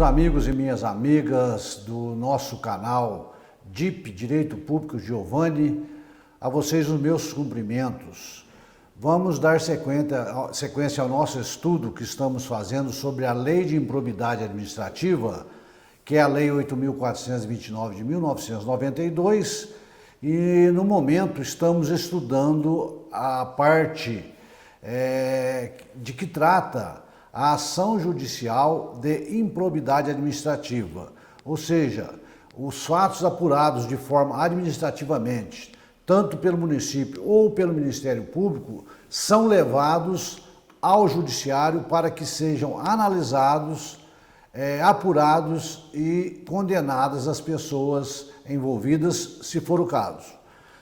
amigos e minhas amigas do nosso canal DIP, Direito Público Giovanni, a vocês os meus cumprimentos. Vamos dar sequência ao nosso estudo que estamos fazendo sobre a Lei de Improbidade Administrativa, que é a Lei 8.429 de 1992, e no momento estamos estudando a parte de que trata a ação judicial de improbidade administrativa, ou seja, os fatos apurados de forma administrativamente, tanto pelo município ou pelo Ministério Público, são levados ao judiciário para que sejam analisados, apurados e condenadas as pessoas envolvidas, se for o caso.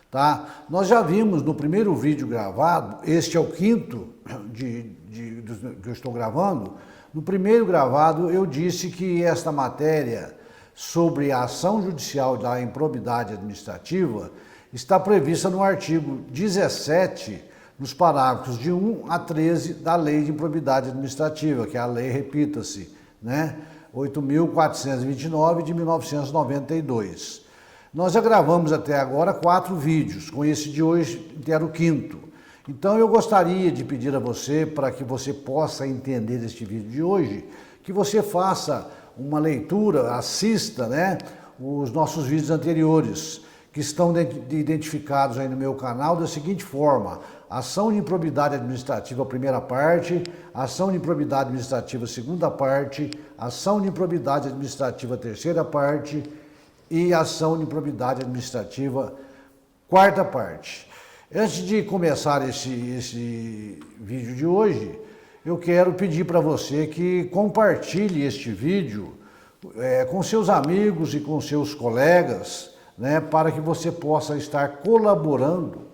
Tá? Nós já vimos no primeiro vídeo gravado, este é o quinto que eu estou gravando. No primeiro gravado eu disse que esta matéria sobre a ação judicial da improbidade administrativa está prevista no artigo 17, nos parágrafos de 1 a 13 da Lei de Improbidade Administrativa, que é a lei, repita-se, né? 8.429 de 1992. Nós já gravamos até agora 4 vídeos, com esse de hoje era o quinto. Então eu gostaria de pedir a você, para que você possa entender este vídeo de hoje, que você faça uma leitura, assista, né, os nossos vídeos anteriores, que estão identificados aí no meu canal da seguinte forma: ação de improbidade administrativa, primeira parte; ação de improbidade administrativa, segunda parte; ação de improbidade administrativa, terceira parte; e ação de improbidade administrativa, quarta parte. Antes de começar esse vídeo de hoje, eu quero pedir para você que compartilhe este vídeo com seus amigos e com seus colegas, né, para que você possa estar colaborando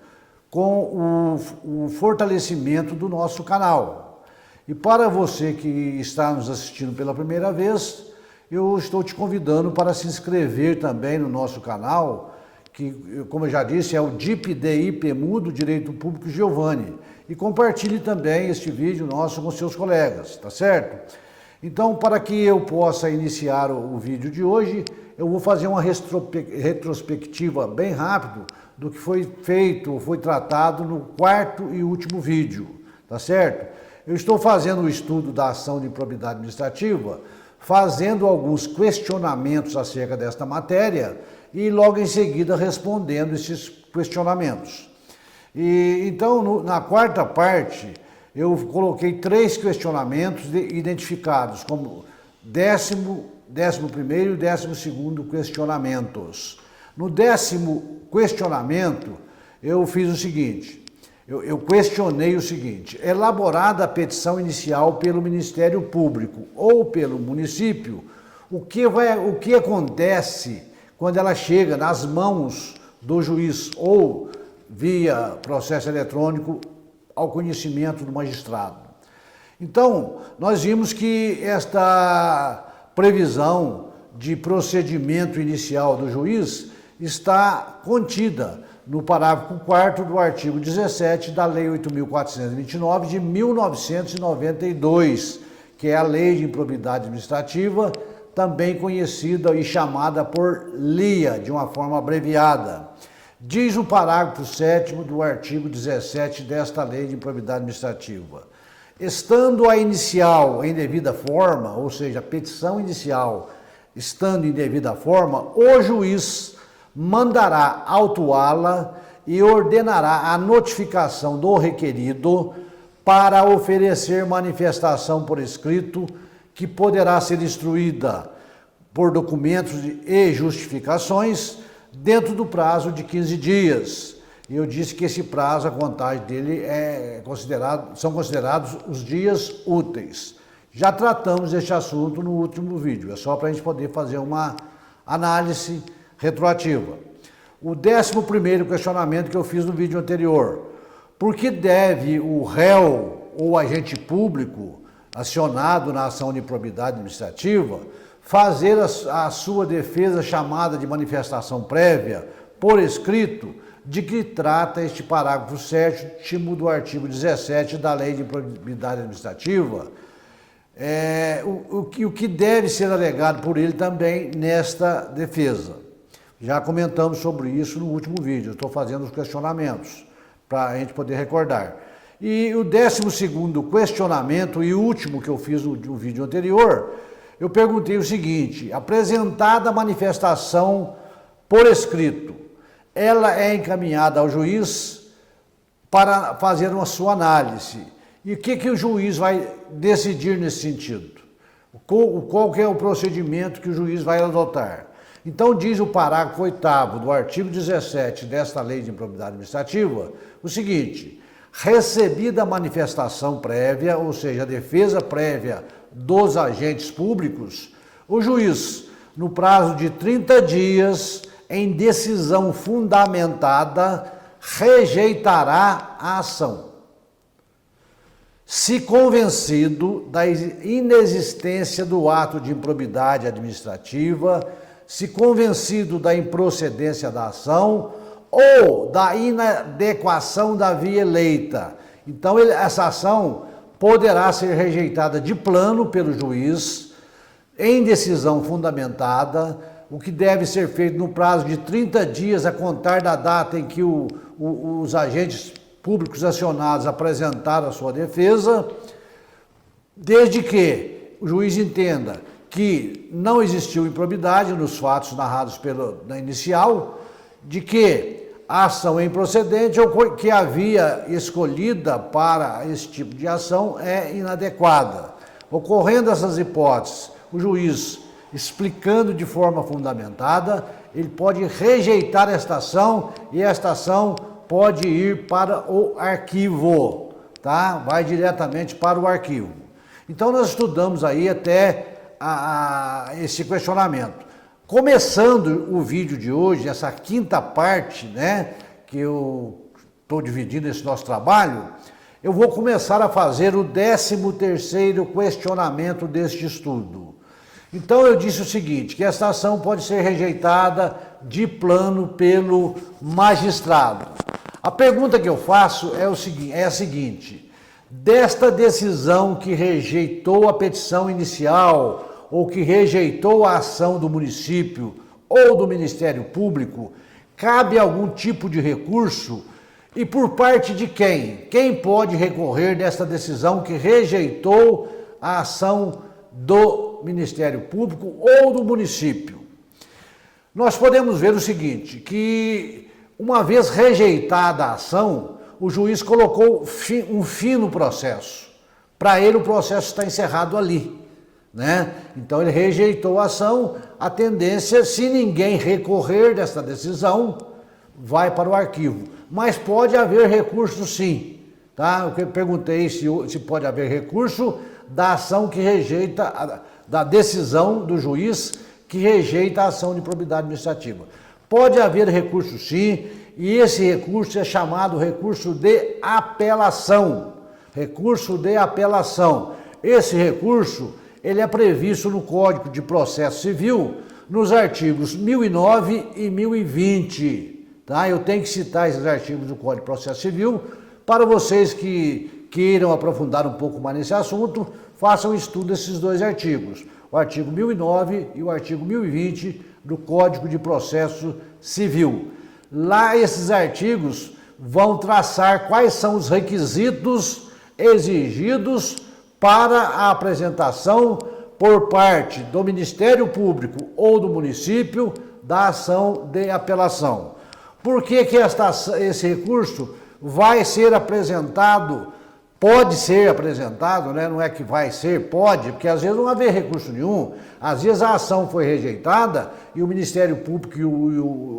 com o fortalecimento do nosso canal. E para você que está nos assistindo pela primeira vez, eu estou te convidando para se inscrever também no nosso canal, que, como eu já disse, é o DIP Mudo Direito Público Giovanni. E compartilhe também este vídeo nosso com seus colegas, tá certo? Então, para que eu possa iniciar o vídeo de hoje, eu vou fazer uma retrospectiva bem rápido do que foi feito, foi tratado no quarto e último vídeo, tá certo? Eu estou fazendo o estudo da ação de improbidade administrativa, fazendo alguns questionamentos acerca desta matéria e logo em seguida respondendo esses questionamentos. E então, na quarta parte, eu coloquei 3 questionamentos identificados como 11º e 12º questionamentos. No 10º questionamento, eu fiz o seguinte: eu questionei o seguinte: elaborada a petição inicial pelo Ministério Público ou pelo município, o que acontece quando ela chega nas mãos do juiz ou via processo eletrônico ao conhecimento do magistrado? Então, nós vimos que esta previsão de procedimento inicial do juiz está contida no parágrafo 4º do artigo 17 da Lei 8.429 de 1992, que é a Lei de Improbidade Administrativa, também conhecida e chamada por LIA, de uma forma abreviada. Diz o parágrafo 7º do artigo 17 desta Lei de Improbidade Administrativa: estando a inicial em devida forma, ou seja, a petição inicial estando em devida forma, o juiz mandará autuá-la e ordenará a notificação do requerido para oferecer manifestação por escrito, que poderá ser instruída por documentos e justificações dentro do prazo de 15 dias. E eu disse que esse prazo, a contagem dele são considerados os dias úteis. Já tratamos deste assunto no último vídeo, é só para a gente poder fazer uma análise retroativa. O 11º questionamento que eu fiz no vídeo anterior: por que deve o réu ou agente público acionado na ação de improbidade administrativa fazer a sua defesa chamada de manifestação prévia por escrito, de que trata este parágrafo 7º do artigo 17 da Lei de Improbidade Administrativa? o que deve ser alegado por ele também nesta defesa. Já comentamos sobre isso no último vídeo, estou fazendo os questionamentos para a gente poder recordar. E o 12º questionamento e último que eu fiz no vídeo anterior, eu perguntei o seguinte: apresentada a manifestação por escrito, ela é encaminhada ao juiz para fazer uma sua análise. E o que o juiz vai decidir nesse sentido? Qual que é o procedimento que o juiz vai adotar? Então diz o parágrafo 8º do artigo 17 desta Lei de Improbidade Administrativa o seguinte: recebida a manifestação prévia, ou seja, a defesa prévia dos agentes públicos, o juiz, no prazo de 30 dias, em decisão fundamentada, rejeitará a ação. Se convencido da inexistência do ato de improbidade administrativa, se convencido da improcedência da ação ou da inadequação da via eleita. Então, essa ação poderá ser rejeitada de plano pelo juiz, em decisão fundamentada, o que deve ser feito no prazo de 30 dias a contar da data em que os agentes públicos acionados apresentaram a sua defesa, desde que o juiz entenda que não existiu improbidade nos fatos narrados na inicial, de que a ação é improcedente ou que a via escolhida para esse tipo de ação é inadequada. Ocorrendo essas hipóteses, o juiz, explicando de forma fundamentada, ele pode rejeitar esta ação e esta ação pode ir para o arquivo, tá? Vai diretamente para o arquivo. Então nós estudamos aí até esse questionamento. Começando o vídeo de hoje, essa quinta parte, né, que eu estou dividindo esse nosso trabalho, eu vou começar a fazer o 13º questionamento deste estudo. Então eu disse o seguinte, que esta ação pode ser rejeitada de plano pelo magistrado. A pergunta que eu faço é a seguinte: desta decisão que rejeitou a petição inicial ou que rejeitou a ação do município ou do Ministério Público, cabe algum tipo de recurso? E por parte de quem? Quem pode recorrer desta decisão que rejeitou a ação do Ministério Público ou do município? Nós podemos ver o seguinte, que uma vez rejeitada a ação, o juiz colocou um fim no processo. Para ele o processo está encerrado ali, né? Então ele rejeitou a ação, a tendência, se ninguém recorrer desta decisão, vai para o arquivo. Mas pode haver recurso sim, tá? Eu perguntei se pode haver recurso da ação que rejeita, da decisão do juiz que rejeita a ação de improbidade administrativa. Pode haver recurso sim, e esse recurso é chamado recurso de apelação. Recurso de apelação. Esse recurso, ele é previsto no Código de Processo Civil, nos artigos 1009 e 1020. Tá? Eu tenho que citar esses artigos do Código de Processo Civil para vocês que queiram aprofundar um pouco mais nesse assunto, façam um estudo desses dois artigos, o artigo 1009 e o artigo 1020 do Código de Processo Civil. Lá esses artigos vão traçar quais são os requisitos exigidos para a apresentação por parte do Ministério Público ou do município da ação de apelação. Por que esse recurso vai ser apresentado? Pode ser apresentado, né? Não é que vai ser, pode, porque às vezes não vai haver recurso nenhum, às vezes a ação foi rejeitada e o Ministério Público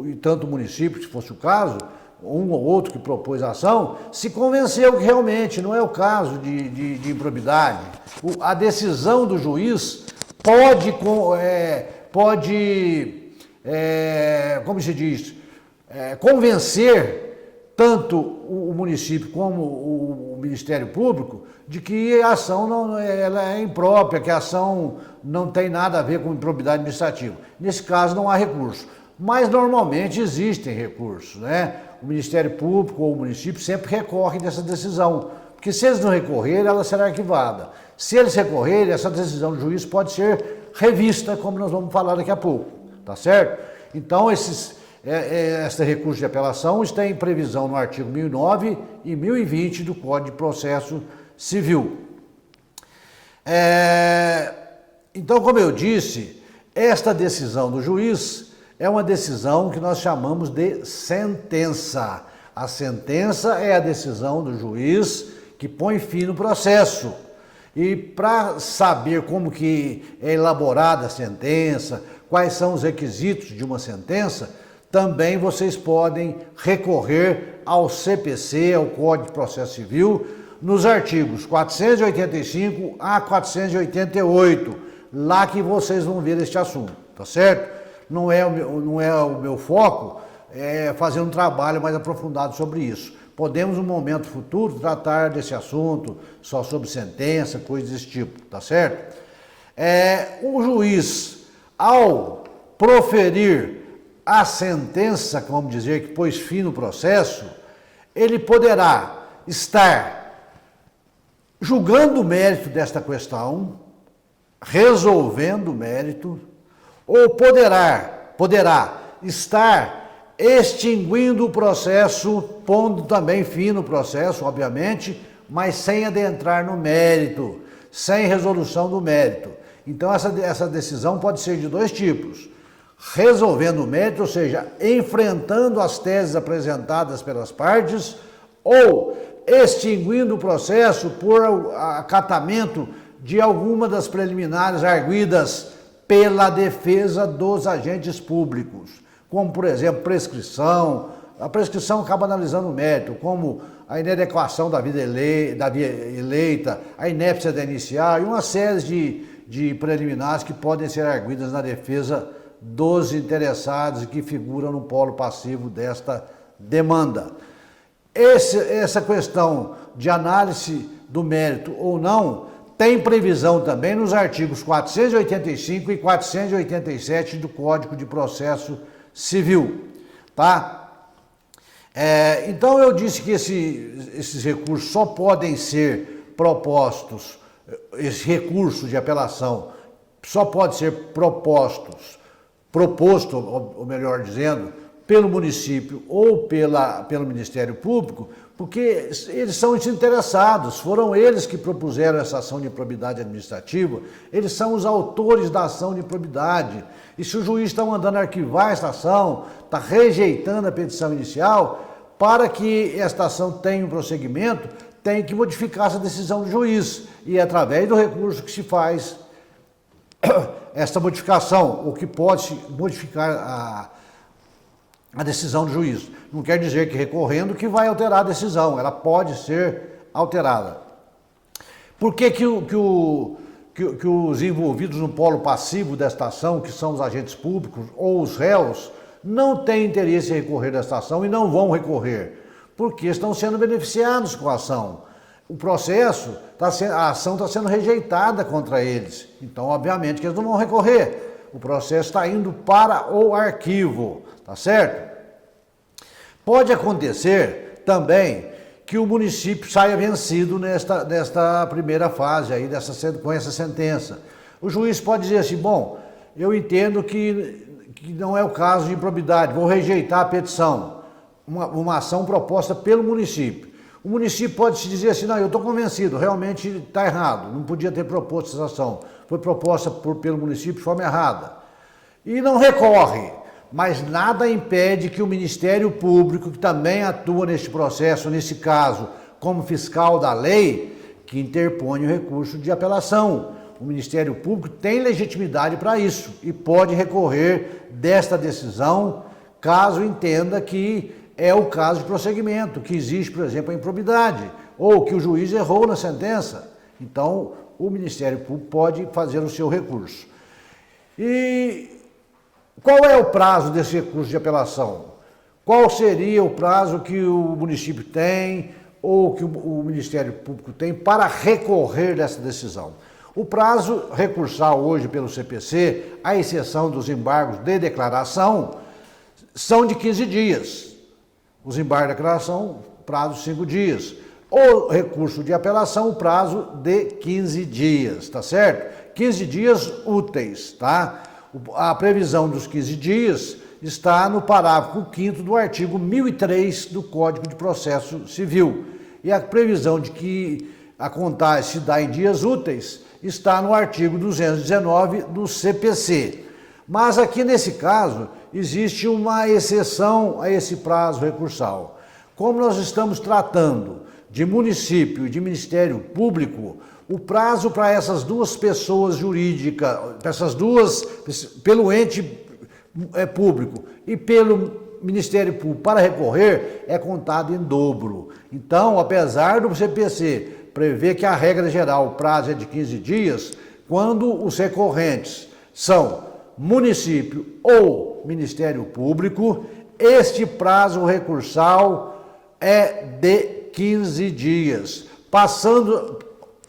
e tanto o município, se fosse o caso, um ou outro que propôs a ação, se convenceu que realmente não é o caso de improbidade. A decisão do juiz pode como se diz, convencer tanto o município como o Ministério Público de que a ação ela é imprópria, que a ação não tem nada a ver com improbidade administrativa. Nesse caso não há recurso, mas normalmente existem recursos, né? O Ministério Público ou o município sempre recorre dessa decisão, Porque se eles não recorrerem, ela será arquivada. Se eles recorrerem, essa decisão do juiz pode ser revista, como nós vamos falar daqui a pouco, tá certo? Então, esse recurso de apelação está em previsão no artigo 1009 e 1020 do Código de Processo Civil. Então, como eu disse, esta decisão do juiz é uma decisão que nós chamamos de sentença. A sentença é a decisão do juiz que põe fim no processo. E para saber como que é elaborada a sentença, quais são os requisitos de uma sentença, também vocês podem recorrer ao CPC, ao Código de Processo Civil, nos artigos 485 a 488, lá que vocês vão ver este assunto, tá certo? Não é o meu foco fazer um trabalho mais aprofundado sobre isso. Podemos, no momento futuro, tratar desse assunto, só sobre sentença, coisas desse tipo, tá certo? O juiz, ao proferir a sentença, vamos dizer, que pôs fim no processo, ele poderá estar julgando o mérito desta questão, resolvendo o mérito, ou poderá estar extinguindo o processo, pondo também fim no processo, obviamente, mas sem adentrar no mérito, sem resolução do mérito. Então, essa decisão pode ser de dois tipos: resolvendo o mérito, ou seja, enfrentando as teses apresentadas pelas partes, ou extinguindo o processo por acatamento de alguma das preliminares arguidas pela defesa dos agentes públicos, como, por exemplo, prescrição. A prescrição acaba analisando o mérito, como a inadequação da via eleita, a inépcia da inicial e uma série de preliminares que podem ser arguidas na defesa dos interessados e que figuram no polo passivo desta demanda. Essa questão de análise do mérito ou não tem previsão também nos artigos 485 e 487 do Código de Processo Civil, tá? Então eu disse que esses recursos só podem ser propostos, esse recurso de apelação só pode ser proposto, ou melhor dizendo, pelo município ou pelo Ministério Público, porque eles são os interessados, foram eles que propuseram essa ação de improbidade administrativa, eles são os autores da ação de improbidade. E se o juiz está mandando arquivar esta ação, está rejeitando a petição inicial, para que esta ação tenha um prosseguimento, tem que modificar essa decisão do juiz. E é através do recurso que se faz essa modificação, o que pode modificar a decisão do juiz. Não quer dizer que recorrendo que vai alterar a decisão, ela pode ser alterada. Por que os envolvidos no polo passivo desta ação, que são os agentes públicos ou os réus, não têm interesse em recorrer desta ação e não vão recorrer? Porque estão sendo beneficiados com a ação. O processo, a ação está sendo rejeitada contra eles. Então, obviamente, que eles não vão recorrer. O processo está indo para o arquivo, tá certo? Pode acontecer também que o município saia vencido nesta primeira fase aí, com essa sentença. O juiz pode dizer assim: bom, eu entendo que não é o caso de improbidade, vou rejeitar a petição, uma ação proposta pelo município. O município pode se dizer assim: não, eu estou convencido, realmente está errado, não podia ter proposto essa ação, foi proposta pelo município de forma errada. E não recorre, mas nada impede que o Ministério Público, que também atua neste processo, nesse caso, como fiscal da lei, que interpõe o recurso de apelação. O Ministério Público tem legitimidade para isso e pode recorrer desta decisão, caso entenda que é o caso de prosseguimento, que existe, por exemplo, a improbidade, ou que o juiz errou na sentença. Então, o Ministério Público pode fazer o seu recurso. E qual é o prazo desse recurso de apelação? Qual seria o prazo que o município tem ou que o Ministério Público tem para recorrer dessa decisão? O prazo recursal hoje pelo CPC, à exceção dos embargos de declaração, são de 15 dias. Os embargos de declaração, prazo de 5 dias. o recurso de apelação, o prazo de 15 dias, tá certo? 15 dias úteis, tá? A previsão dos 15 dias está no parágrafo 5º do artigo 1003 do Código de Processo Civil. E a previsão de que a contagem se dá em dias úteis está no artigo 219 do CPC. Mas aqui nesse caso existe uma exceção a esse prazo recursal. Como nós estamos tratando de município e de Ministério Público, o prazo para essas duas pessoas jurídicas, pelo ente público e pelo Ministério Público para recorrer, é contado em dobro. Então, apesar do CPC prever que a regra geral, o prazo é de 15 dias, quando os recorrentes são município ou Ministério Público, este prazo recursal é de 15 dias. Passando,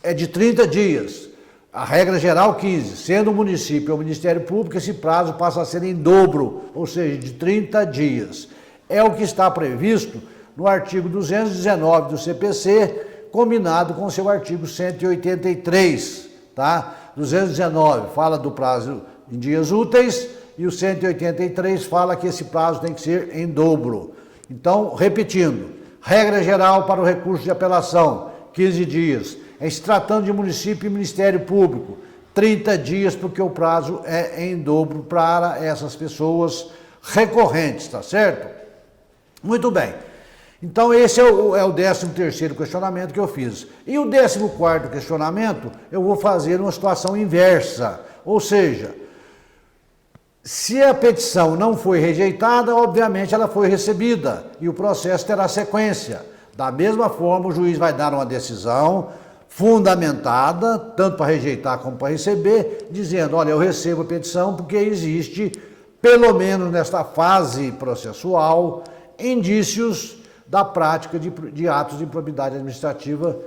é de 30 dias. A regra geral, 15. Sendo o município ou o Ministério Público, esse prazo passa a ser em dobro, ou seja, de 30 dias. É o que está previsto no artigo 219 do CPC, combinado com o seu artigo 183, tá? 219 fala do prazo em dias úteis e o 183 fala que esse prazo tem que ser em dobro. Então, repetindo, regra geral para o recurso de apelação, 15 dias. Em se tratando de município e Ministério Público, 30 dias, porque o prazo é em dobro para essas pessoas recorrentes, tá certo? Muito bem. Então esse é o 13º questionamento que eu fiz. E o 14º questionamento, eu vou fazer uma situação inversa. Ou seja, se a petição não foi rejeitada, obviamente ela foi recebida e o processo terá sequência. Da mesma forma, o juiz vai dar uma decisão fundamentada, tanto para rejeitar como para receber, dizendo, olha, eu recebo a petição porque existe, pelo menos nesta fase processual, indícios da prática de atos de improbidade administrativa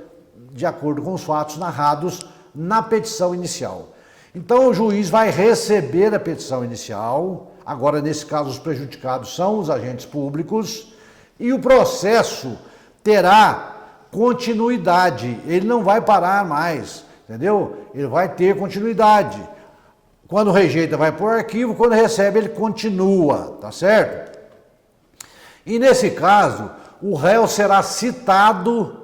de acordo com os fatos narrados na petição inicial. Então o juiz vai receber a petição inicial, agora nesse caso os prejudicados são os agentes públicos, e o processo terá continuidade, ele não vai parar mais, entendeu? Ele vai ter continuidade. Quando rejeita vai por arquivo, quando recebe ele continua, tá certo? E nesse caso, o réu será citado,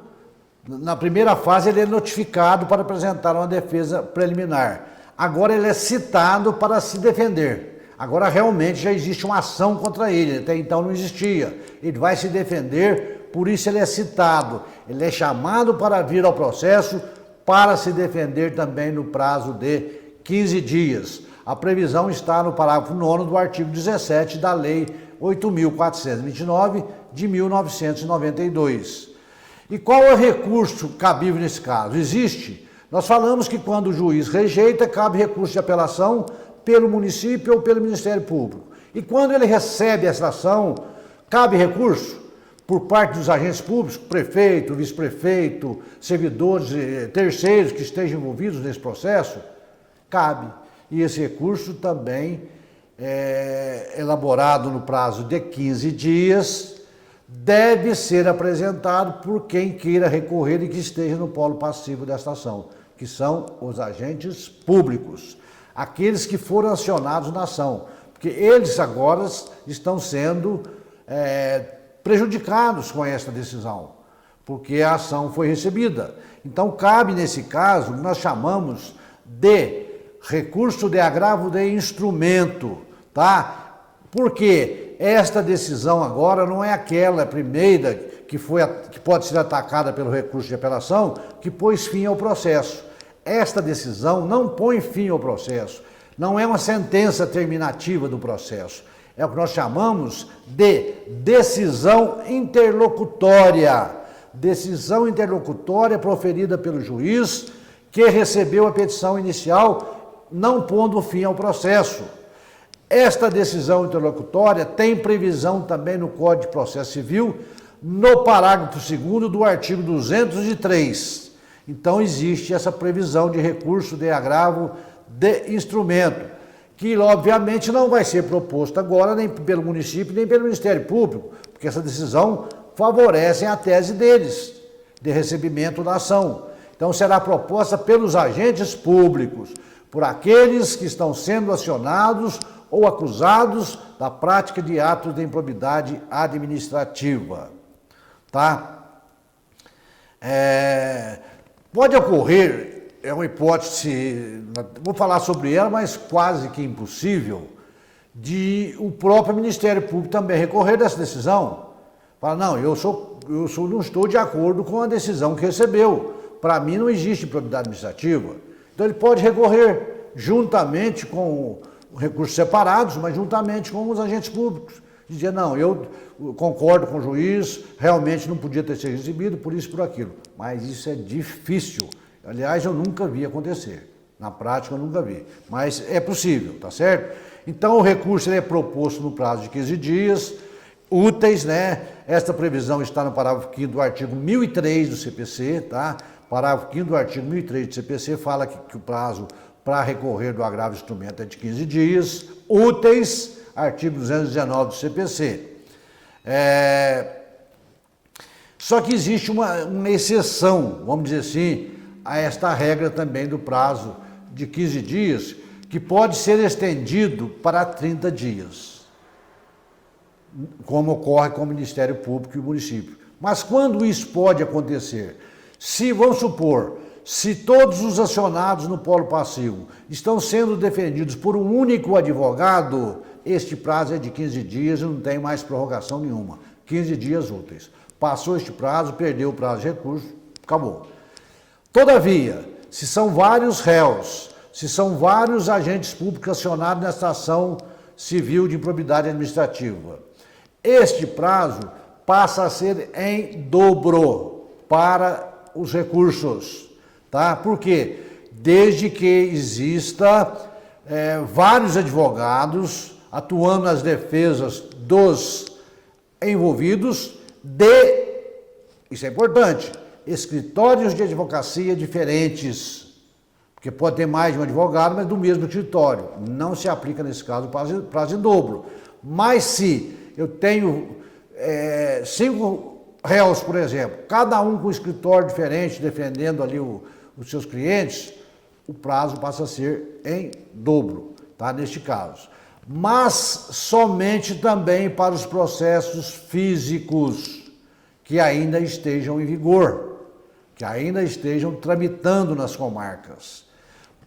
na primeira fase ele é notificado para apresentar uma defesa preliminar. Agora ele é citado para se defender. Agora realmente já existe uma ação contra ele, até então não existia. Ele vai se defender, por isso ele é citado. Ele é chamado para vir ao processo para se defender também no prazo de 15 dias. A previsão está no parágrafo 9º do artigo 17 da Lei 8.429 de 1992. E qual é o recurso cabível nesse caso? Existe? Nós falamos que quando o juiz rejeita, cabe recurso de apelação pelo município ou pelo Ministério Público. E quando ele recebe essa ação, cabe recurso por parte dos agentes públicos, prefeito, vice-prefeito, servidores, terceiros que estejam envolvidos nesse processo? Cabe. E esse recurso também é elaborado no prazo de 15 dias, deve ser apresentado por quem queira recorrer e que esteja no polo passivo desta ação, que são os agentes públicos, aqueles que foram acionados na ação, porque eles agora estão sendo prejudicados com esta decisão, porque a ação foi recebida. Então cabe nesse caso, nós chamamos de recurso de agravo de instrumento, tá? Porque esta decisão agora não é aquela primeira que pode ser atacada pelo recurso de apelação, que pôs fim ao processo. Esta decisão não põe fim ao processo, não é uma sentença terminativa do processo. É o que nós chamamos de decisão interlocutória. Decisão interlocutória proferida pelo juiz que recebeu a petição inicial, não pondo fim ao processo. Esta decisão interlocutória tem previsão também no Código de Processo Civil, no parágrafo 2º do artigo 203. Então existe essa previsão de recurso de agravo de instrumento, que obviamente não vai ser proposto agora nem pelo município nem pelo Ministério Público, porque essa decisão favorece a tese deles. de recebimento da ação. Então, será proposta pelos agentes públicos, por aqueles que estão sendo acionados ou acusados da prática de atos de improbidade administrativa. Tá? Pode ocorrer, é uma hipótese, vou falar sobre ela, mas quase que impossível, de o próprio Ministério Público também recorrer dessa decisão. Fala, não, eu não estou de acordo com a decisão que recebeu. Para mim não existe improbidade administrativa. Então ele pode recorrer juntamente com recursos separados, mas juntamente com os agentes públicos. Dizer, não, eu concordo com o juiz, realmente não podia ter sido recebido, por isso, por aquilo. Mas isso é difícil. Aliás, eu nunca vi acontecer. Na prática, eu nunca vi. Mas é possível, tá certo? Então, o recurso ele é proposto no prazo de 15 dias, úteis, né? Esta previsão está no parágrafo 5º do artigo 1003 do CPC, tá? Parágrafo 5º do artigo 1003 do CPC fala que o prazo para recorrer do agravo de instrumento é de 15 dias, úteis, artigo 219 do CPC. Só que existe uma exceção, vamos dizer assim, a esta regra também do prazo de 15 dias, que pode ser estendido para 30 dias, como ocorre com o Ministério Público e o município. Mas quando isso pode acontecer? Se, vamos supor, se todos os acionados no polo passivo estão sendo defendidos por um único advogado, este prazo é de 15 dias e não tem mais prorrogação nenhuma. 15 dias úteis. Passou este prazo, perdeu o prazo de recurso, acabou. Todavia, se são vários réus, se são vários agentes públicos acionados nesta ação civil de improbidade administrativa, este prazo passa a ser em dobro para os recursos, tá? Por quê? Desde que exista vários advogados atuando nas defesas dos envolvidos isso é importante, escritórios de advocacia diferentes, porque pode ter mais de um advogado, mas do mesmo escritório. Não se aplica nesse caso o prazo em dobro. Mas se eu tenho 5 réus, por exemplo, cada um com um escritório diferente, defendendo ali os seus clientes, o prazo passa a ser em dobro, tá? Neste caso. Mas somente também para os processos físicos que ainda estejam em vigor, que ainda estejam tramitando nas comarcas.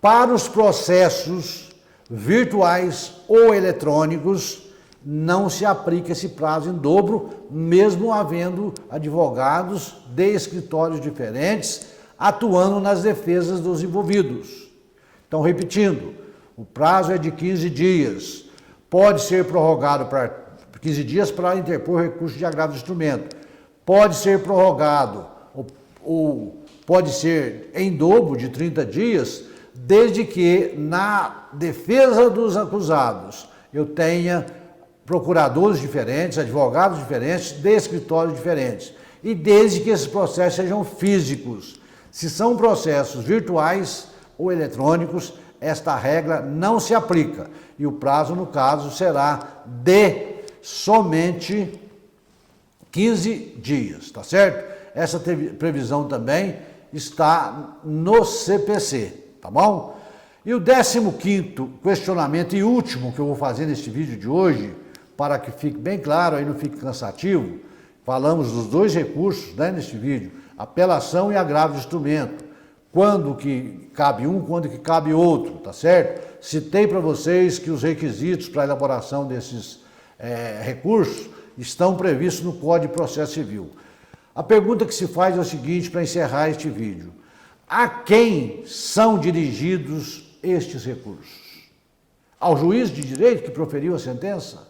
Para os processos virtuais ou eletrônicos, não se aplica esse prazo em dobro, mesmo havendo advogados de escritórios diferentes atuando nas defesas dos envolvidos. Então, repetindo, o prazo é de 15 dias. Pode ser prorrogado para 15 dias para interpor recurso de agravo de instrumento. Pode ser prorrogado ou pode ser em dobro de 30 dias, desde que na defesa dos acusados eu tenha procuradores diferentes, advogados diferentes, de escritórios diferentes. E desde que esses processos sejam físicos. Se são processos virtuais ou eletrônicos, esta regra não se aplica. E o prazo, no caso, será de somente 15 dias, tá certo? Essa previsão também está no CPC, tá bom? E o 15º questionamento e último que eu vou fazer neste vídeo de hoje, para que fique bem claro, aí não fique cansativo, falamos dos dois recursos, né, neste vídeo, apelação e agravo de instrumento. Quando que cabe um, quando que cabe outro, tá certo? Citei para vocês que os requisitos para a elaboração desses recursos estão previstos no Código de Processo Civil. A pergunta que se faz é o seguinte, para encerrar este vídeo. A quem são dirigidos estes recursos? Ao juiz de direito que proferiu a sentença?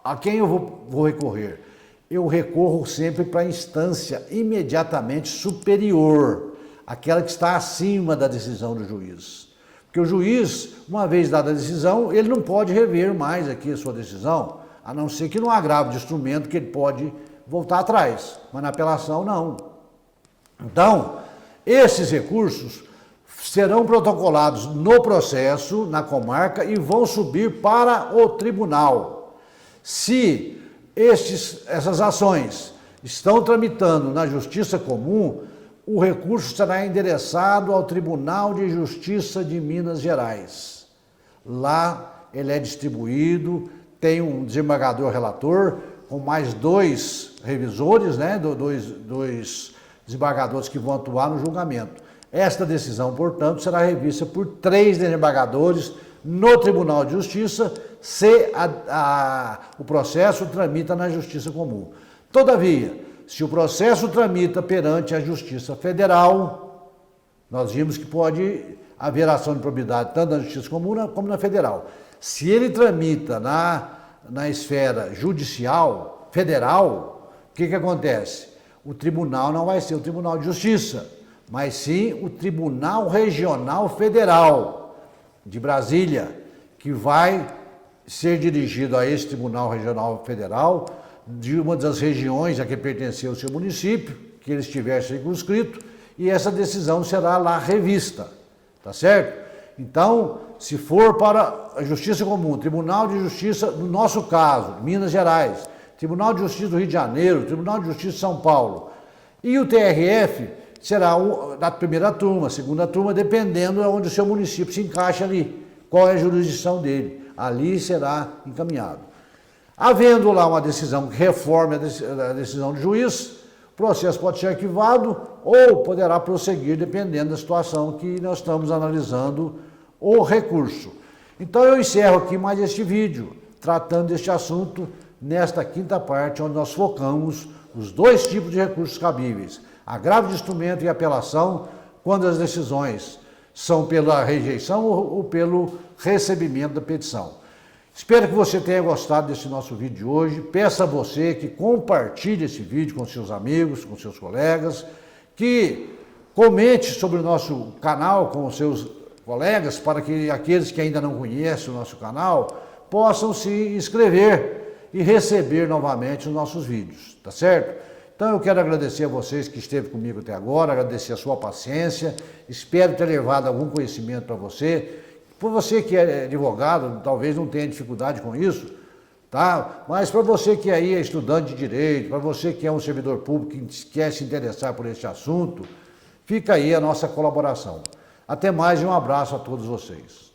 A quem eu vou recorrer? Eu recorro sempre para a instância imediatamente superior, aquela que está acima da decisão do juiz. Porque o juiz, uma vez dada a decisão, ele não pode rever mais aqui a sua decisão, a não ser que no agravo de instrumento que ele pode voltar atrás, mas na apelação não. Então, esses recursos serão protocolados no processo, na comarca, e vão subir para o tribunal. Se essas ações estão tramitando na Justiça Comum, o recurso será endereçado ao Tribunal de Justiça de Minas Gerais. Lá ele é distribuído, tem um desembargador relator, com mais 2 revisores, né? dois desembargadores que vão atuar no julgamento. Esta decisão, portanto, será revista por 3 desembargadores no Tribunal de Justiça, se o processo tramita na Justiça Comum. Todavia, se o processo tramita perante a Justiça Federal, nós vimos que pode haver ação de improbidade tanto na Justiça Comum como na Federal. Se ele tramita na esfera judicial federal, o que acontece? O tribunal não vai ser o Tribunal de Justiça, mas sim o Tribunal Regional Federal de Brasília, que vai ser dirigido a esse Tribunal Regional Federal de uma das regiões a que pertencia o seu município, que ele estiver circunscrito, e essa decisão será lá revista, tá certo? Então, se for para a Justiça Comum, Tribunal de Justiça, no nosso caso, Minas Gerais, Tribunal de Justiça do Rio de Janeiro, Tribunal de Justiça de São Paulo, e o TRF será da primeira turma, segunda turma, dependendo de onde o seu município se encaixa ali, qual é a jurisdição dele, ali será encaminhado. Havendo lá uma decisão que reforme a decisão do juiz, o processo pode ser arquivado ou poderá prosseguir dependendo da situação que nós estamos analisando o recurso. Então eu encerro aqui mais este vídeo, tratando deste assunto nesta quinta parte, onde nós focamos os 2 tipos de recursos cabíveis, agravo de instrumento e apelação, quando as decisões são pela rejeição ou pelo recebimento da petição. Espero que você tenha gostado desse nosso vídeo de hoje. Peço a você que compartilhe esse vídeo com seus amigos, com seus colegas, que comente sobre o nosso canal com os seus colegas, para que aqueles que ainda não conhecem o nosso canal possam se inscrever e receber novamente os nossos vídeos, tá certo? Então eu quero agradecer a vocês que esteve comigo até agora, agradecer a sua paciência, espero ter levado algum conhecimento para você. Por você que é advogado, talvez não tenha dificuldade com isso, tá? Mas para você que aí é estudante de direito, para você que é um servidor público que quer se interessar por este assunto, fica aí a nossa colaboração. Até mais e um abraço a todos vocês.